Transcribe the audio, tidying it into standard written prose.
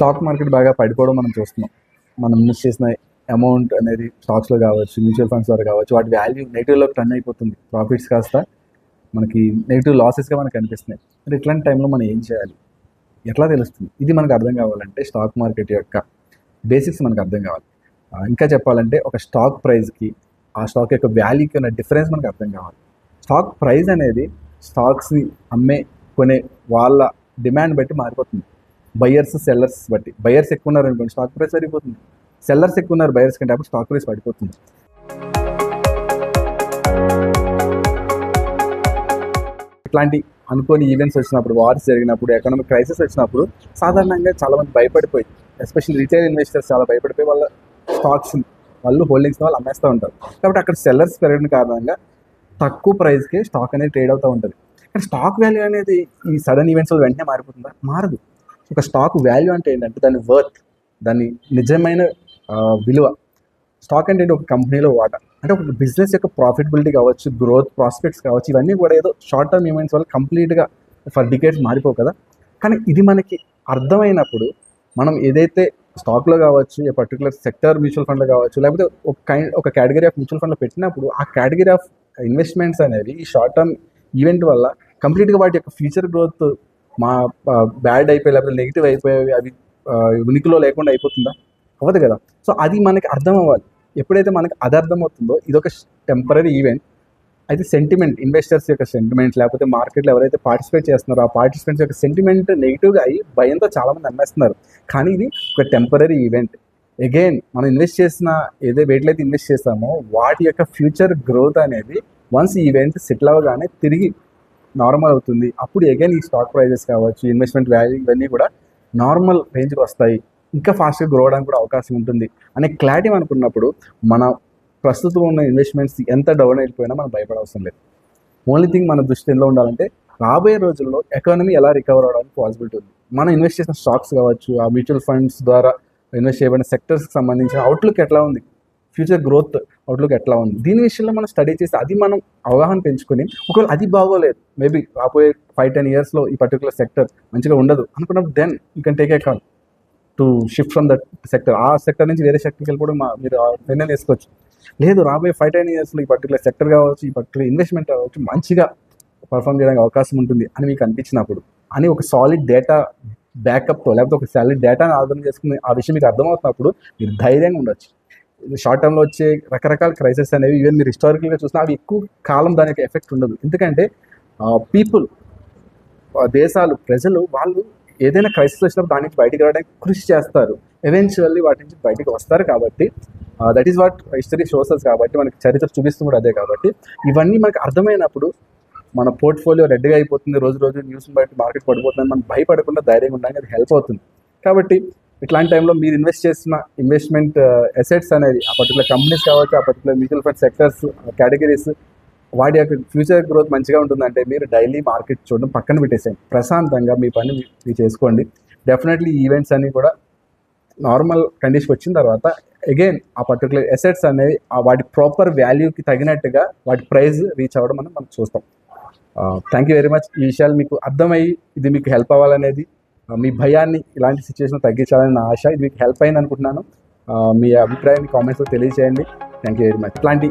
Stock market బాగా పడిపోవడం మనం చూస్తున్నాం. మనం ఇన్వెస్ట్ చేసిన అమౌంట్ అనేది స్టాక్స్లో కావచ్చు, మ్యూచువల్ ఫండ్స్ ద్వారా కావచ్చు, వాటి వాల్యూ నెగిటివ్లోకి టర్న్ అయిపోతుంది. ప్రాఫిట్స్ కాస్త మనకి నెగిటివ్ లాసెస్గా మనకు కనిపిస్తున్నాయి. మరి ఇట్లాంటి టైంలో మనం ఏం చేయాలి, ఎట్లా తెలుస్తుంది? ఇది మనకు అర్థం కావాలంటే స్టాక్ మార్కెట్ యొక్క బేసిక్స్ మనకు అర్థం కావాలి. ఇంకా చెప్పాలంటే ఒక స్టాక్ ప్రైస్కి ఆ స్టాక్ యొక్క వాల్యూకి ఉన్న డిఫరెన్స్ మనకు అర్థం కావాలి. స్టాక్ ప్రైస్ అనేది స్టాక్స్ని అమ్మే కొనే వాళ్ళ డిమాండ్ బట్టి మారిపోతుంది. బయర్స్ సెల్లర్స్ బట్టి. బయర్స్ ఎక్కువ ఉన్నారు అనుకోండి, స్టాక్ ప్రైస్ పెరిగిపోతుంది. సెల్లర్స్ ఎక్కువ ఉన్నారు బయర్స్ కంటే, అప్పుడు స్టాక్ ప్రైస్ పడిపోతుంది. ఇట్లాంటి అనుకోని ఈవెంట్స్ వచ్చినప్పుడు, వార్స్ జరిగినప్పుడు, ఎకనామిక్ క్రైసిస్ వచ్చినప్పుడు సాధారణంగా చాలామంది భయపడిపోయి, ఎస్పెషల్లీ రిటైల్ ఇన్వెస్టర్స్ చాలా భయపడిపోయి వాళ్ళ స్టాక్స్ వాళ్ళు హోల్డింగ్స్ వాళ్ళు అమ్మేస్తూ ఉంటారు. కాబట్టి అక్కడ సెల్లర్స్ పెరగడం కారణంగా తక్కువ ప్రైస్కి స్టాక్ అనేది ట్రేడ్ అవుతూ ఉంటుంది. కానీ స్టాక్ వాల్యూ అనేది ఈ సడన్ ఈవెంట్స్ వెంటనే మారిపోతుందా? మారదు. ఒక స్టాక్ వాల్యూ అంటే ఏంటంటే దాని వర్త్, దాని నిజమైన విలువ. స్టాక్ అంటే ఒక కంపెనీలో వాటా, అంటే ఒక బిజినెస్ యొక్క ప్రాఫిటబిలిటీ కావచ్చు, గ్రోత్ ప్రాస్పెక్ట్స్ కావచ్చు, ఇవన్నీ కూడా ఏదో షార్ట్ టర్మ్ ఈవెంట్స్ వల్ల కంప్లీట్గా ఫర్ డికేట్స్ మారిపోవు కదా. కానీ ఇది మనకి అర్థమైనప్పుడు మనం ఏదైతే స్టాక్లో కావచ్చు, ఏ పర్టికులర్ సెక్టర్ మ్యూచువల్ ఫండ్లో కావచ్చు, లేకపోతే ఒక కేటగిరీ ఆఫ్ మ్యూచువల్ ఫండ్లో పెట్టినప్పుడు ఆ కేటగిరీ ఆఫ్ ఇన్వెస్ట్మెంట్స్ అనేవి ఈ షార్ట్ టర్మ్ ఈవెంట్ వల్ల కంప్లీట్గా వాటి యొక్క ఫ్యూచర్ గ్రోత్ బ్యాడ్ అయిపోయి, లేకపోతే నెగిటివ్ అయిపోయి అవి ఉనికిలో లేకుండా అయిపోతుందా? అవ్వదు కదా. సో అది మనకి అర్థం అవ్వాలి. ఎప్పుడైతే మనకి అది అర్థమవుతుందో ఇదొక టెంపరీ ఈవెంట్, అయితే సెంటిమెంట్, ఇన్వెస్టర్స్ యొక్క సెంటిమెంట్, లేకపోతే మార్కెట్లో ఎవరైతే పార్టిసిపేట్ చేస్తున్నారో ఆ పార్టిసిపెంట్స్ యొక్క సెంటిమెంట్ నెగిటివ్గా అయ్యి భయంతో చాలామంది అమ్మేస్తున్నారు. కానీ ఇది ఒక టెంపరీ ఈవెంట్. అగైన్ మనం ఇన్వెస్ట్ చేసిన వేటిలైతే ఇన్వెస్ట్ చేస్తామో వాటి యొక్క ఫ్యూచర్ గ్రోత్ అనేది వన్స్ ఈ ఈవెంట్ సెటిల్ అవ్వగానే తిరిగి నార్మల్ అవుతుంది. అప్పుడు అగైన్ ఈ స్టాక్ ప్రైజెస్ కావచ్చు, ఇన్వెస్ట్మెంట్ వాల్యూ ఇవన్నీ కూడా నార్మల్ రేంజ్కి వస్తాయి. ఇంకా ఫాస్ట్గా గ్రో అవడానికి కూడా అవకాశం ఉంటుంది అనే క్లారిటీ అనుకున్నప్పుడు మన ప్రస్తుతం ఉన్న ఇన్వెస్ట్మెంట్స్ ఎంత డౌన్ అయిపోయినా మనం భయపడవసరం లేదు. ఓన్లీ థింగ్ మన దృష్టి ఎందులో ఉండాలంటే రాబోయే రోజుల్లో ఎకానమీ ఎలా రికవర్ అవడానికి పాసిబిలిటీ ఉంది. మనం ఇన్వెస్ట్ చేసిన స్టాక్స్ కావచ్చు, ఆ మ్యూచువల్ ఫండ్స్ ద్వారా ఇన్వెస్ట్ చేయబడిన సెక్టర్స్కి సంబంధించిన అవుట్లుక్ ఎట్లా ఉంది, ఫ్యూచర్ గ్రోత్ అవుట్లుక్ ఎట్లా ఉంది, దీని విషయంలో మనం స్టడీ చేసి అది మనం అవగాహన పెంచుకొని, ఒకవేళ అది బాగోలేదు, మేబీ రాబోయే 5-10 yearsలో ఈ పర్టికులర్ సెక్టర్ మంచిగా ఉండదు అనుకున్నప్పుడు then you can take a call to shift from that sector. ఆ సెక్టర్ నుంచి వేరే సెక్టర్కి వెళ్ళిపోవడం మీరు నిర్ణయం తీసుకోవచ్చు. లేదు, రాబోయే 5-10 yearsలో ఈ పర్టికులర్ సెక్టర్ కావచ్చు, ఈ పర్టికులర్ ఇన్వెస్ట్మెంట్ కావచ్చు మంచిగా పర్ఫామ్ చేయడానికి అవకాశం ఉంటుంది అని మీకు అనిపించినప్పుడు, అని ఒక సాలిడ్ డేటా బ్యాకప్తో, లేకపోతే ఒక సాలిడ్ డేటాను ఆధారం చేసుకుని ఆ విషయం మీకు అర్థమవుతున్నప్పుడు మీరు ధైర్యంగా ఉండొచ్చు. షార్ట్ టర్మ్లో వచ్చే రకరకాల క్రైసిస్ అనేవి ఈవెన్ మీరు హిస్టారికల్గా చూసినా అవి ఎక్కువ కాలం దాని యొక్క ఎఫెక్ట్ ఉండదు. ఎందుకంటే పీపుల్, దేశాలు, ప్రజలు వాళ్ళు ఏదైనా క్రైసిస్ వచ్చినప్పుడు దాని నుంచి బయటికి రావడానికి కృషి చేస్తారు. ఎవెన్చువల్లీ వాటి నుంచి బయటికి వస్తారు. కాబట్టి దట్ ఈస్ వాట్ హిస్టరీ షోసెస్. కాబట్టి మనకి చరిత్ర చూపిస్తుంది కూడా అదే. కాబట్టి ఇవన్నీ మనకు అర్థమైనప్పుడు మన పోర్ట్ఫోలియో రెడ్గా అయిపోతుంది, రోజు రోజు న్యూస్ని బట్టి మార్కెట్ పడిపోతుంది, మనం భయపడకుండా ధైర్యంగా ఉండడానికి అది హెల్ప్ అవుతుంది. కాబట్టి ఇట్లాంటి టైంలో మీరు ఇన్వెస్ట్ చేసిన ఇన్వెస్ట్మెంట్ అసెట్స్ అనేది ఆ పర్టికులర్ కంపెనీస్ కావచ్చు, ఆ particular mutual fund sectors, categories, వాటి యొక్క ఫ్యూచర్ గ్రోత్ మంచిగా ఉంటుందంటే మీరు డైలీ మార్కెట్ చూడడం పక్కన పెట్టేసేయండి. ప్రశాంతంగా మీ పని మీరు చేసుకోండి. డెఫినెట్లీ ఈవెంట్స్ అన్నీ కూడా నార్మల్ కండిషన్కి వచ్చిన తర్వాత అగైన్ ఆ పర్టికులర్ అసెట్స్ అనేవి వాటి ప్రాపర్ వాల్యూకి తగినట్టుగా వాటి ప్రైస్ రీచ్ అవ్వడం మనం చూస్తాం. Thank you very much. ఈ విషయాలు మీకు అర్థమయ్యి ఇది మీకు హెల్ప్ అవ్వాలనేది, మీ భయాన్ని ఇలాంటి సిచ్యువేషన్ తగ్గించాలని నా ఆశ. ఇది మీకు హెల్ప్ అయింది అనుకుంటున్నాను. మీ అభిప్రాయాన్ని కామెంట్స్లో తెలియజేయండి. Thank you very much. ఇట్లాంటి